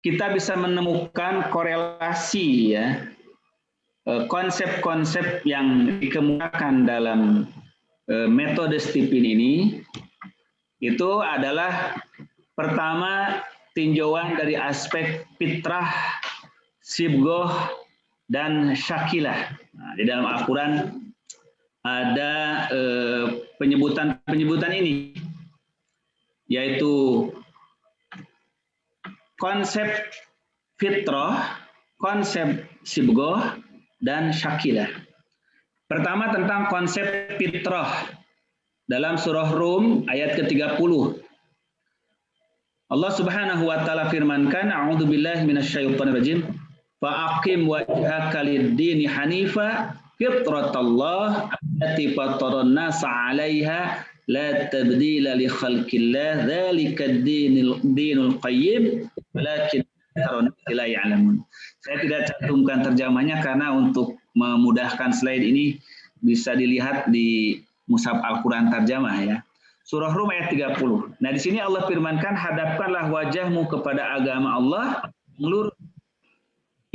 kita bisa menemukan korelasi ya, konsep-konsep yang dikemukakan dalam metode Stipin ini itu adalah pertama tinjauan dari aspek fitrah, sibgoh, dan syakilah. Nah, di dalam Al-Quran ada penyebutan ini, yaitu konsep fitrah, konsep sibgoh, dan syakilah. Pertama tentang konsep fitrah dalam surah Rum ayat ke-30. Allah Subhanahu wa taala firmankan, a'udzubillahi minasyaitonirrajim, fa'aqim wajhaka lid-dini hanifa fitratallah allati fataran nasa 'alaiha la tabdila li khalqillah dzalika ad-dinul qayyim walakin aktsarun la ya'lamun. Saya tidak cantumkan terjemahnya karena untuk memudahkan slide ini bisa dilihat di Mushaf Al-Quran Tarjamah ya. Surah Rum ayat 30. Nah, di sini Allah firmankan, hadapkanlah wajahmu kepada agama Allah, lurus.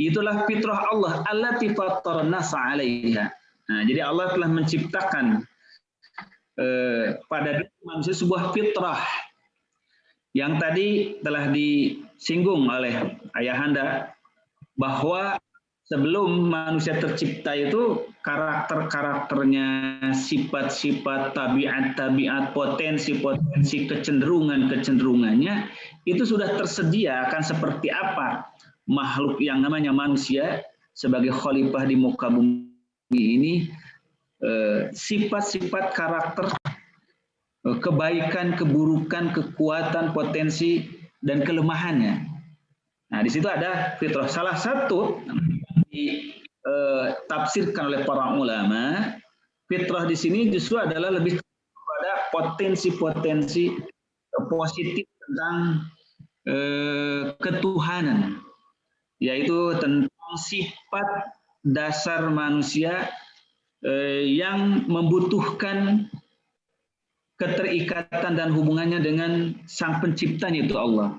Itulah fitrah Allah, allati fattaran nasa 'alaiha. Nah, jadi Allah telah menciptakan pada diri manusia sebuah fitrah yang tadi telah disinggung oleh Ayahanda bahwa sebelum manusia tercipta itu karakter-karakternya, sifat-sifat, tabiat-tabiat, potensi-potensi, kecenderungannya itu sudah tersedia akan seperti apa makhluk yang namanya manusia sebagai khalifah di muka bumi ini, sifat-sifat karakter, kebaikan, keburukan, kekuatan, potensi, dan kelemahannya. Nah, di situ ada fitrah. Salah satu ditafsirkan oleh para ulama, fitrah di sini justru adalah lebih kepada potensi-potensi positif tentang ketuhanan, yaitu tentang sifat dasar manusia yang membutuhkan keterikatan dan hubungannya dengan Sang Pencipta, yaitu Allah.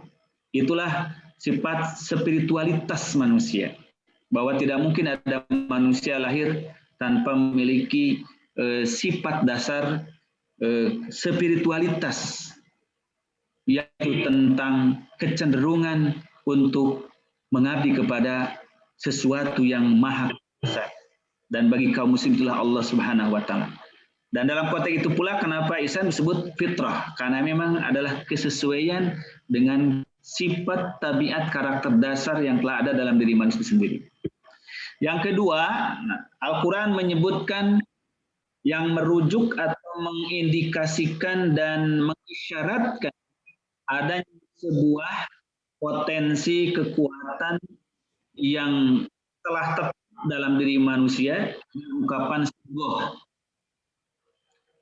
Itulah sifat spiritualitas manusia, bahwa tidak mungkin ada manusia lahir tanpa memiliki sifat dasar spiritualitas, yaitu tentang kecenderungan untuk mengabdi kepada sesuatu yang maha kuasa. Dan bagi kaum muslim itulah Allah Subhanahu wa taala. Dan dalam konteks itu pula kenapa Islam disebut fitrah, karena memang adalah kesesuaian dengan sifat, tabiat, karakter dasar yang telah ada dalam diri manusia sendiri. Yang kedua, Al-Quran menyebutkan yang merujuk atau mengindikasikan dan mengisyaratkan adanya sebuah potensi kekuatan yang telah tetap dalam diri manusia, ungkapan sibgoh.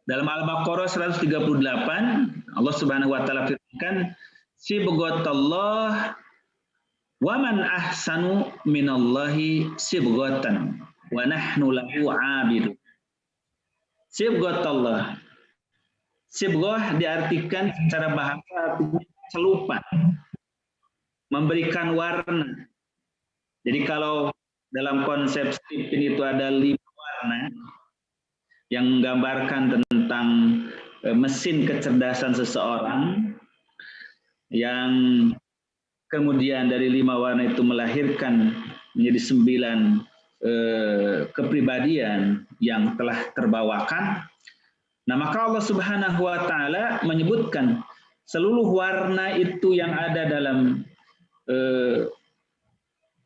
Dalam Al-Baqarah 138, Allah Subhanahu wa taala firmankan, sibghatallah wa man ahsanu minallahi sibghatan wa nahnu lahu 'abidun. Sibghatallah. Sibghah diartikan secara bahasa artinya celupan, memberikan warna. Jadi kalau dalam konsep Stipin itu ada 5 warna yang menggambarkan tentang mesin kecerdasan seseorang, yang kemudian dari 5 warna itu melahirkan menjadi 9 kepribadian yang telah terbawakan. Nah, maka Allah Subhanahu wa taala menyebutkan seluruh warna itu yang ada dalam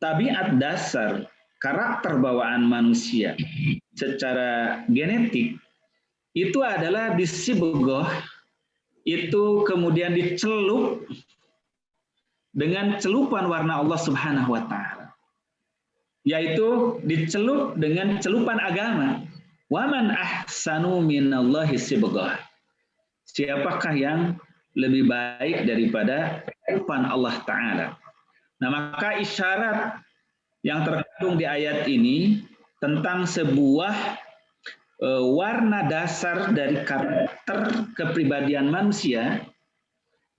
tabiat dasar karakter bawaan manusia secara genetik itu adalah disibgoh, itu kemudian dicelup dengan celupan warna Allah Subhanahu wa taala, yaitu dicelup dengan celupan agama. Waman ahsanu minallahi sibghah. Siapakah yang lebih baik daripada celupan Allah taala? Nah, maka isyarat yang terkandung di ayat ini tentang sebuah warna dasar dari karakter kepribadian manusia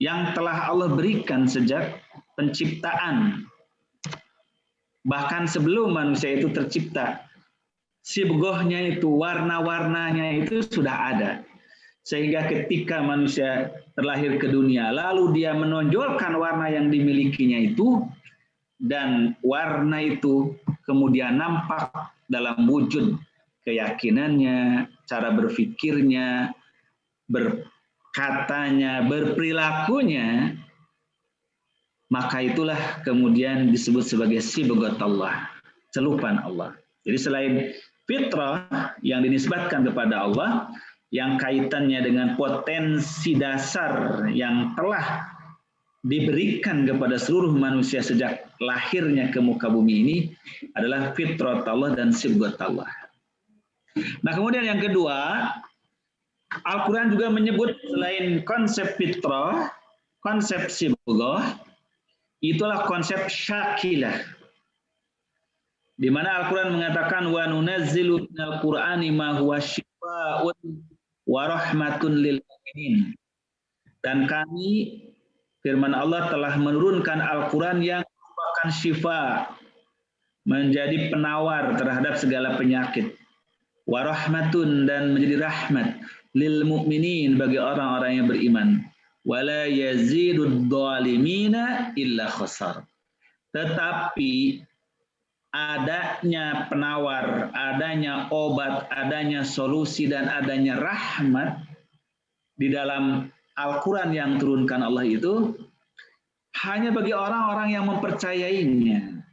yang telah Allah berikan sejak penciptaan. Bahkan sebelum manusia itu tercipta, sibgohnya itu, warna-warnanya itu sudah ada. Sehingga ketika manusia terlahir ke dunia, lalu dia menonjolkan warna yang dimilikinya itu, dan warna itu kemudian nampak dalam wujud keyakinannya, cara berpikirnya, berkatanya, berperilakunya, maka itulah kemudian disebut sebagai sibghat Allah, celupan Allah. Jadi selain fitrah yang dinisbatkan kepada Allah, yang kaitannya dengan potensi dasar yang telah diberikan kepada seluruh manusia sejak lahirnya ke muka bumi ini adalah fitrah Allah dan sibghat Allah. Nah, kemudian yang kedua, Al-Quran juga menyebut selain konsep fitrah, konsep sibghah, itulah konsep syakilah. Di mana Al-Quran mengatakan wa nunazzilu minal Qur'ani ma huwa syifaa'un wa rahmatun lil mu'minin. Dan kami, firman Allah, telah menurunkan Al-Quran yang merupakan syifa, menjadi penawar terhadap segala penyakit. Wa rahmatun, dan menjadi rahmat lil mu'minin, bagi orang-orang yang beriman. Wala yazidud dhalimina illa khasar. Tetapi adanya penawar, adanya obat, adanya solusi, dan adanya rahmat di dalam Al-Quran yang turunkan Allah itu hanya bagi orang-orang yang mempercayainya.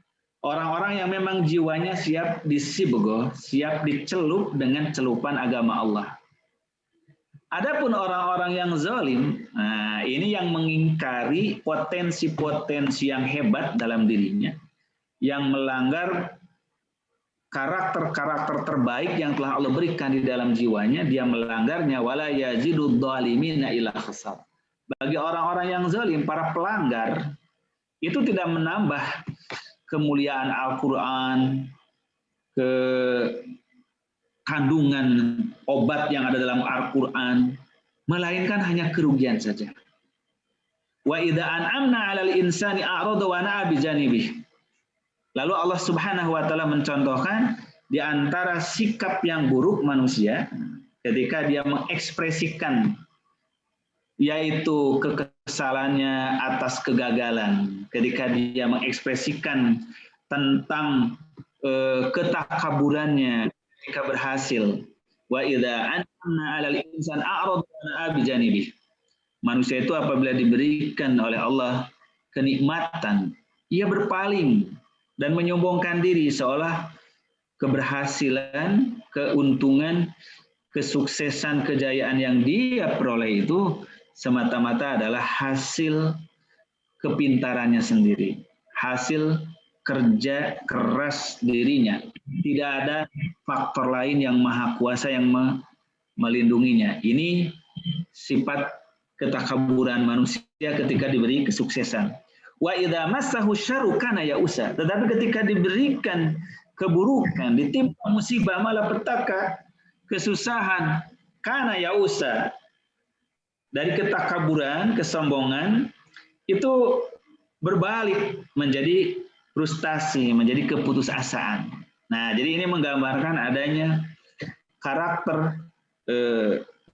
Orang-orang yang memang jiwanya siap disibghah, siap dicelup dengan celupan agama Allah. Adapun orang-orang yang zalim, nah ini yang mengingkari potensi-potensi yang hebat dalam dirinya, yang melanggar karakter-karakter terbaik yang telah Allah berikan di dalam jiwanya, dia melanggarnya. Wala yazidud dhalimina illa khasar. Bagi orang-orang yang zalim, para pelanggar, itu tidak menambah kemuliaan Al-Quran, kandungan obat yang ada dalam Al-Quran, melainkan hanya kerugian saja. Wa idza an'amna 'alal insani a'rada wa na'a bi janibih. Lalu Allah Subhanahu wa taala mencontohkan di antara sikap yang buruk manusia ketika dia mengekspresikan, yaitu kekesalannya atas kegagalan, ketika dia mengekspresikan tentang ketakaburannya ketika berhasil. Wa idza an'amna 'alal insani a'rada wa na'a bi janibih. Manusia itu apabila diberikan oleh Allah kenikmatan, ia berpaling dan menyombongkan diri, seolah keberhasilan, keuntungan, kesuksesan, kejayaan yang dia peroleh itu semata-mata adalah hasil kepintarannya sendiri, hasil kerja keras dirinya. Tidak ada faktor lain yang maha kuasa yang melindunginya. Ini sifat ketakaburan manusia ketika diberi kesuksesan. Wa idza massahu syarru kana ya'usa. Tetapi ketika diberikan keburukan, ditimpa musibah, malapetaka, kesusahan, kana ya'usa. Dari ketakaburan, kesombongan, itu berbalik menjadi frustasi, menjadi keputusasaan. Nah, jadi ini menggambarkan adanya karakter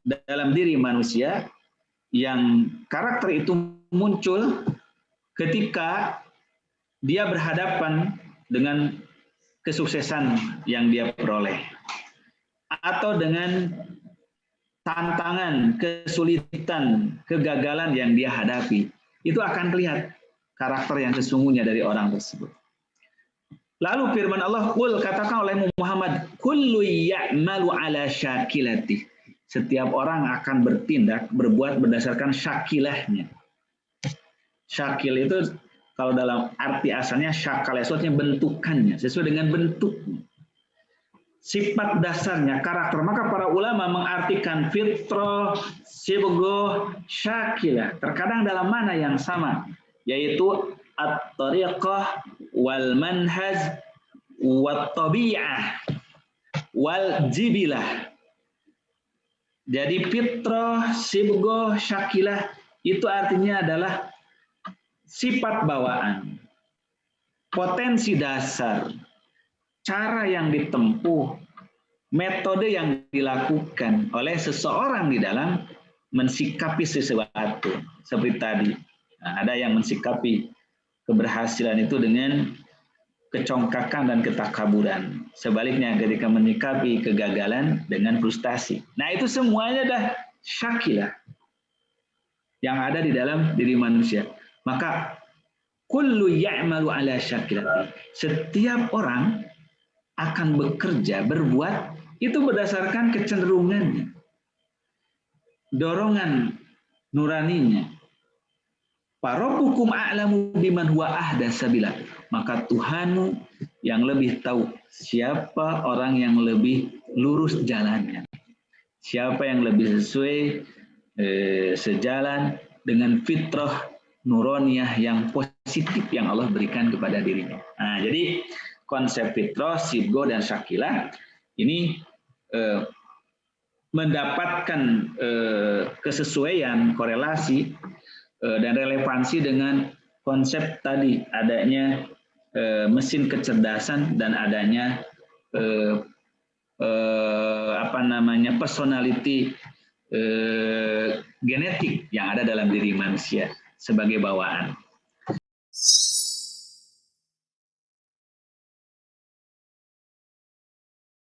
dalam diri manusia, yang karakter itu muncul ketika dia berhadapan dengan kesuksesan yang dia peroleh, atau dengan tantangan, kesulitan, kegagalan yang dia hadapi. Itu akan terlihat karakter yang sesungguhnya dari orang tersebut. Lalu firman Allah, "Qul," katakan oleh Muhammad, "Kullu ya'malu ala syakilati." Setiap orang akan bertindak, berbuat berdasarkan syakilahnya. Syakil itu kalau dalam arti asalnya syakal, sesuatu bentukannya, sesuai dengan bentuknya. Sifat dasarnya, karakter. Maka para ulama mengartikan fitrah, sibghah, syakilah terkadang dalam mana yang sama, yaitu at-tariqah wal manhaj wat tabi'ah wal jibilah. Jadi fitrah, sibghah, syakilah itu artinya adalah sifat bawaan, potensi dasar, cara yang ditempuh, metode yang dilakukan oleh seseorang di dalam mensikapi sesuatu. Seperti tadi, ada yang mensikapi keberhasilan itu dengan kecongkakan dan ketakaburan. Sebaliknya ketika menyikapi kegagalan dengan frustasi. Nah itu semuanya dah syakilah yang ada di dalam diri manusia. Maka kullu ya'malu ala syakilati. Setiap orang akan bekerja, berbuat itu berdasarkan kecenderungannya, dorongan nuraninya. Farabbukum a'lamu biman huwa ahda sabila. Maka Tuhanmu yang lebih tahu siapa orang yang lebih lurus jalannya. Siapa yang lebih sesuai sejalan dengan fitrah nuroniyah yang positif yang Allah berikan kepada dirinya. Nah, jadi konsep fitrah, sibgo, dan syakilah ini mendapatkan kesesuaian, korelasi, dan relevansi dengan konsep tadi adanya mesin kecerdasan dan adanya personality genetik yang ada dalam diri manusia sebagai bawaan.